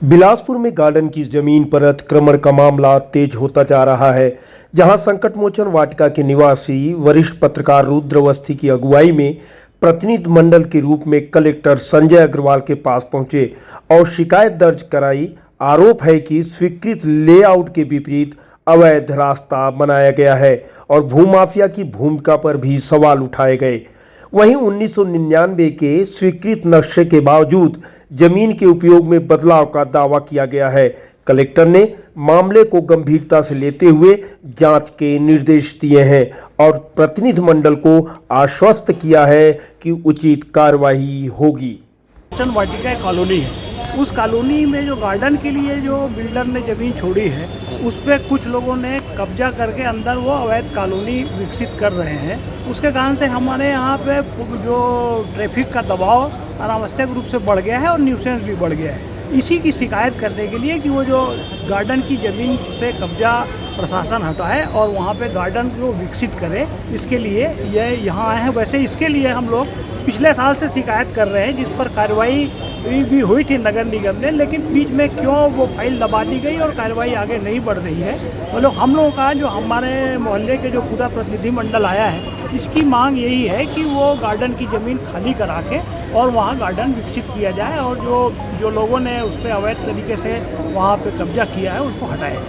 बिलासपुर में गार्डन की जमीन पर अतिक्रमण का मामला तेज होता जा रहा है, जहां संकटमोचन वाटिका के निवासी वरिष्ठ पत्रकार रुद्र अवस्थी की अगुवाई में प्रतिनिधि मंडल के रूप में कलेक्टर संजय अग्रवाल के पास पहुंचे और शिकायत दर्ज कराई। आरोप है कि स्वीकृत लेआउट के विपरीत अवैध रास्ता बनाया गया है और भूमाफिया की भूमिका पर भी सवाल उठाए गए। वहीं 1999 के स्वीकृत नक्शे के बावजूद जमीन के उपयोग में बदलाव का दावा किया गया है। कलेक्टर ने मामले को गंभीरता से लेते हुए जांच के निर्देश दिए हैं और प्रतिनिधि मंडल को आश्वस्त किया है कि उचित कार्रवाई होगी। वाटिका कॉलोनी है, उस कॉलोनी में जो गार्डन के लिए जो बिल्डर ने ज़मीन छोड़ी है उस पर कुछ लोगों ने कब्जा करके अंदर वो अवैध कॉलोनी विकसित कर रहे हैं। उसके कारण से हमारे यहाँ पे जो ट्रैफिक का दबाव अनावश्यक रूप से बढ़ गया है और न्यूसेंस भी बढ़ गया है। इसी की शिकायत करने के लिए कि वो जो गार्डन की ज़मीन से कब्जा प्रशासन हटाए और वहाँ पे गार्डन को विकसित करे, इसके लिए ये यहाँ आए हैं। वैसे इसके लिए हम लोग पिछले साल से शिकायत कर रहे हैं, जिस पर कार्रवाई भी हुई थी नगर निगम ने, लेकिन बीच में क्यों वो फाइल दबा दी गई और कार्रवाई आगे नहीं बढ़ रही है। मतलब हम लोगों का जो हमारे मोहल्ले के जो पूरा प्रतिनिधि मंडल आया है, इसकी मांग यही है कि वो गार्डन की ज़मीन खाली करा के और वहाँ गार्डन विकसित किया जाए और जो लोगों ने उस पर अवैध तरीके से वहाँ पे कब्जा किया है उसको हटाया।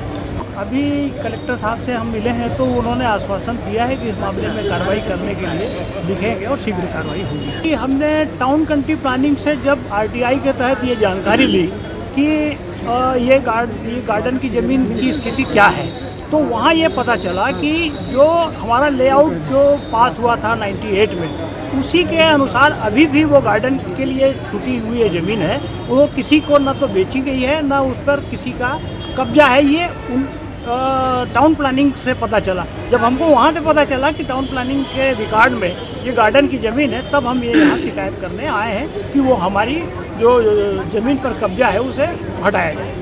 अभी कलेक्टर साहब से हम मिले हैं तो उन्होंने आश्वासन दिया है कि इस मामले में कार्रवाई करने के लिए दिखेंगे और शीघ्र कार्रवाई होगी। हमने टाउन कंट्री प्लानिंग से जब आरटीआई के तहत ये जानकारी ली कि ये गार्डन की ज़मीन की स्थिति क्या है, तो वहाँ ये पता चला कि जो हमारा लेआउट जो पास हुआ था 98 में, उसी के अनुसार अभी भी वो गार्डन के लिए छूटी हुई ज़मीन है, वो किसी को न तो बेची गई है न उस पर किसी का कब्जा है। ये टाउन प्लानिंग से पता चला। जब हमको वहाँ से पता चला कि टाउन प्लानिंग के रिकॉर्ड में ये गार्डन की ज़मीन है, तब हम ये यहाँ शिकायत करने आए हैं कि वो हमारी जो ज़मीन पर कब्जा है उसे हटाया जाए।